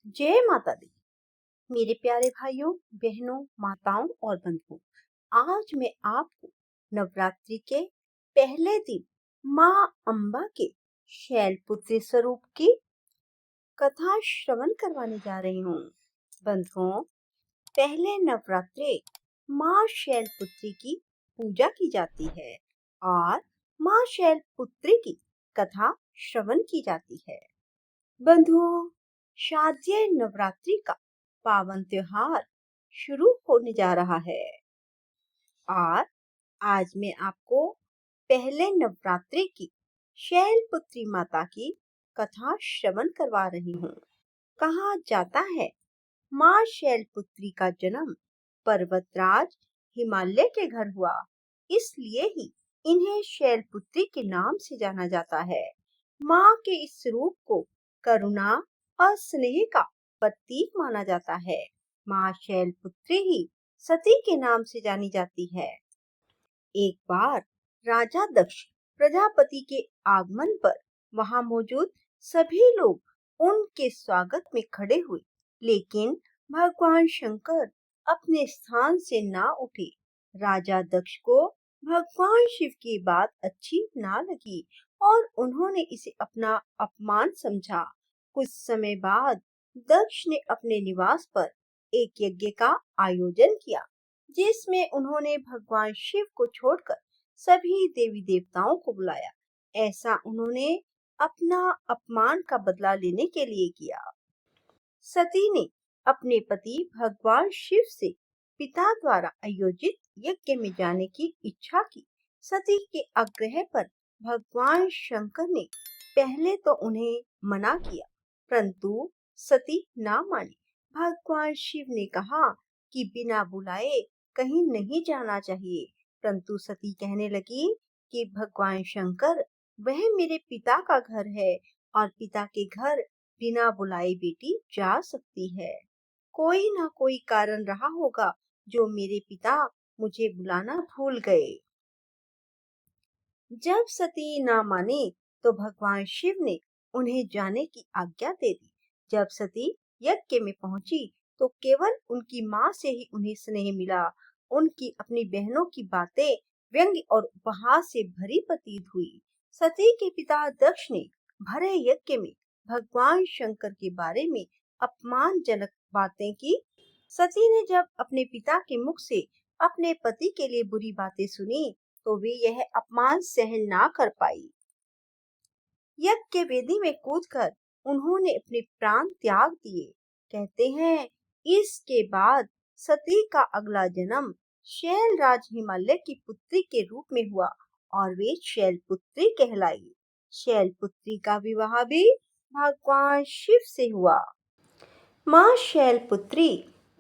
जय माता दी। मेरे प्यारे भाइयों, बहनों, माताओं और बंधुओं, आज मैं आपको नवरात्रि के पहले दिन माँ अम्बा के शैलपुत्री स्वरूप की कथा श्रवण करवाने जा रही हूँ। बंधुओं, पहले नवरात्रे माँ शैलपुत्री की पूजा की जाती है और माँ शैलपुत्री की कथा श्रवण की जाती है। बंधुओं, शारदीय नवरात्रि का पावन त्योहार शुरू होने जा रहा है और आज मैं आपको पहले नवरात्रि की शैलपुत्री माता की कथा श्रवण करवा रही हूँ। कहा जाता है माँ शैलपुत्री का जन्म पर्वतराज हिमालय के घर हुआ, इसलिए ही इन्हें शैलपुत्री के नाम से जाना जाता है। माँ के इस रूप को करुणा और स्नेह का प्रतीक माना जाता है। माँ शैलपुत्री ही सती के नाम से जानी जाती है। एक बार राजा दक्ष प्रजापति के आगमन पर वहां मौजूद सभी लोग उनके स्वागत में खड़े हुए, लेकिन भगवान शंकर अपने स्थान से ना उठे। राजा दक्ष को भगवान शिव की बात अच्छी ना लगी और उन्होंने इसे अपना अपमान समझा। कुछ समय बाद दक्ष ने अपने निवास पर एक यज्ञ का आयोजन किया, जिसमें उन्होंने भगवान शिव को छोड़कर सभी देवी देवताओं को बुलाया। ऐसा उन्होंने अपना अपमान का बदला लेने के लिए किया। सती ने अपने पति भगवान शिव से पिता द्वारा आयोजित यज्ञ में जाने की इच्छा की। सती के आग्रह पर भगवान शंकर ने पहले तो उन्हें मना किया, परंतु सती ना मानी। भगवान शिव ने कहा कि बिना बुलाए कहीं नहीं जाना चाहिए, परंतु सती कहने लगी कि भगवान शंकर, वह मेरे पिता का घर है और पिता के घर बिना बुलाए बेटी जा सकती है। कोई ना कोई कारण रहा होगा जो मेरे पिता मुझे बुलाना भूल गए। जब सती ना मानी तो भगवान शिव ने उन्हें जाने की आज्ञा दे दी। जब सती यज्ञ में पहुंची तो केवल उनकी माँ से ही उन्हें स्नेह मिला। उनकी अपनी बहनों की बातें व्यंग्य और उपहास से भरी प्रतीत हुई। सती के पिता दक्ष ने भरे यज्ञ में भगवान शंकर के बारे में अपमानजनक बातें की। सती ने जब अपने पिता के मुख से अपने पति के लिए बुरी बातें सुनी तो वे यह अपमान सहन ना कर पाई। यज्ञ के वेदी में कूदकर उन्होंने अपने प्राण त्याग दिए। कहते हैं इसके बाद सती का अगला जन्म शैलराज हिमालय की पुत्री के रूप में हुआ और वे शैलपुत्री कहलाई। शैलपुत्री का विवाह भी भगवान शिव से हुआ। माँ शैलपुत्री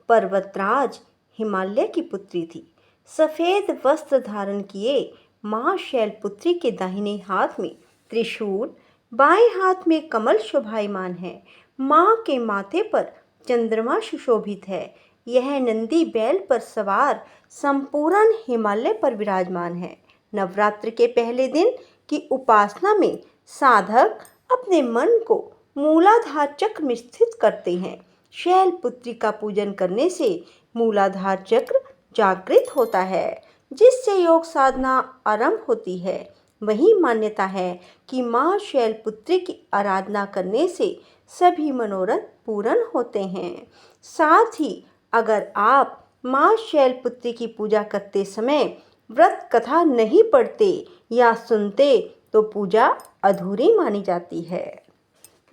पर्वतराज हिमालय की पुत्री थी। सफेद वस्त्र धारण किए माँ शैलपुत्री के दाहिने हाथ में त्रिशूल, बाएं हाथ में कमल शोभायमान है। माँ के माथे पर चंद्रमा सुशोभित है। यह नंदी बैल पर सवार संपूर्ण हिमालय पर विराजमान है। नवरात्र के पहले दिन की उपासना में साधक अपने मन को मूलाधार चक्र में स्थित करते हैं। शैलपुत्री का पूजन करने से मूलाधार चक्र जागृत होता है, जिससे योग साधना आरंभ होती है। वही मान्यता है कि माँ शैलपुत्री की आराधना करने से सभी मनोरथ पूर्ण होते हैं। साथ ही अगर आप माँ शैलपुत्री की पूजा करते समय व्रत कथा नहीं पढ़ते या सुनते तो पूजा अधूरी मानी जाती है।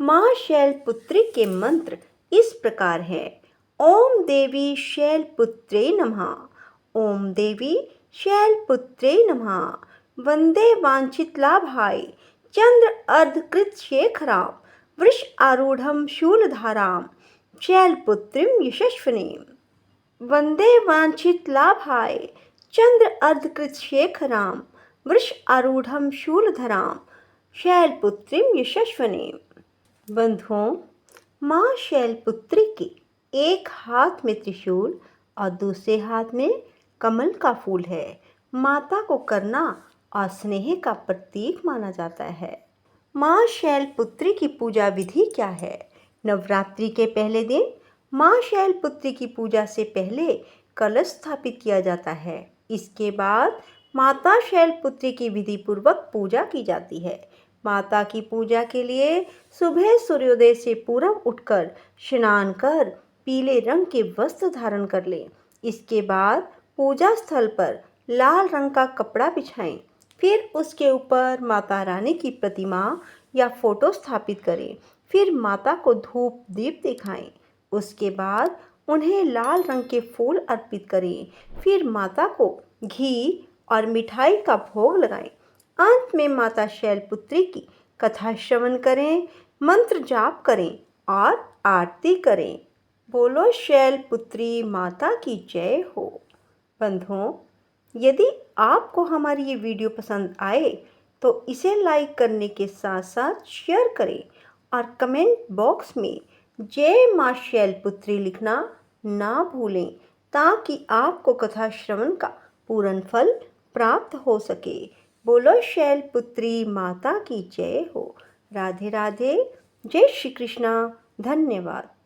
माँ शैलपुत्री के मंत्र इस प्रकार है। ओम देवी शैलपुत्रे नमः। ओम देवी शैलपुत्रे नमः। वंदे वांछित लाभाय चंद्र अर्धकृत शेखराम वृष आरूढ़म शूलधाराम शैलपुत्रीम यशस्विनीम। वंदे वांछित लाभाय चंद्र अर्धकृत शेखराम वृष आरूढ़म शूलधराम शैलपुत्रीम यशस्विनीम। बंधुओं, माँ शैलपुत्री के एक हाथ में त्रिशूल और दूसरे हाथ में कमल का फूल है। माता को करना और स्नेह का प्रतीक माना जाता है। माँ शैलपुत्री की पूजा विधि क्या है? नवरात्रि के पहले दिन माँ शैलपुत्री की पूजा से पहले कलश स्थापित किया जाता है। इसके बाद माता शैलपुत्री की विधि पूर्वक पूजा की जाती है। माता की पूजा के लिए सुबह सूर्योदय से पूर्व उठकर स्नान कर पीले रंग के वस्त्र धारण कर लें। इसके बाद पूजा स्थल पर लाल रंग का कपड़ा बिछाएं। फिर उसके ऊपर माता रानी की प्रतिमा या फोटो स्थापित करें। फिर माता को धूप दीप दिखाएं। उसके बाद उन्हें लाल रंग के फूल अर्पित करें। फिर माता को घी और मिठाई का भोग लगाएं। अंत में माता शैलपुत्री की कथा श्रवण करें, मंत्र जाप करें और आरती करें। बोलो शैलपुत्री माता की जय हो। बंधुओं, यदि आपको हमारी ये वीडियो पसंद आए तो इसे लाइक करने के साथ साथ शेयर करें और कमेंट बॉक्स में जय माँ शैलपुत्री लिखना ना भूलें, ताकि आपको कथा श्रवण का पूर्ण फल प्राप्त हो सके। बोलो शैलपुत्री माता की जय हो। राधे राधे। जय श्री कृष्णा। धन्यवाद।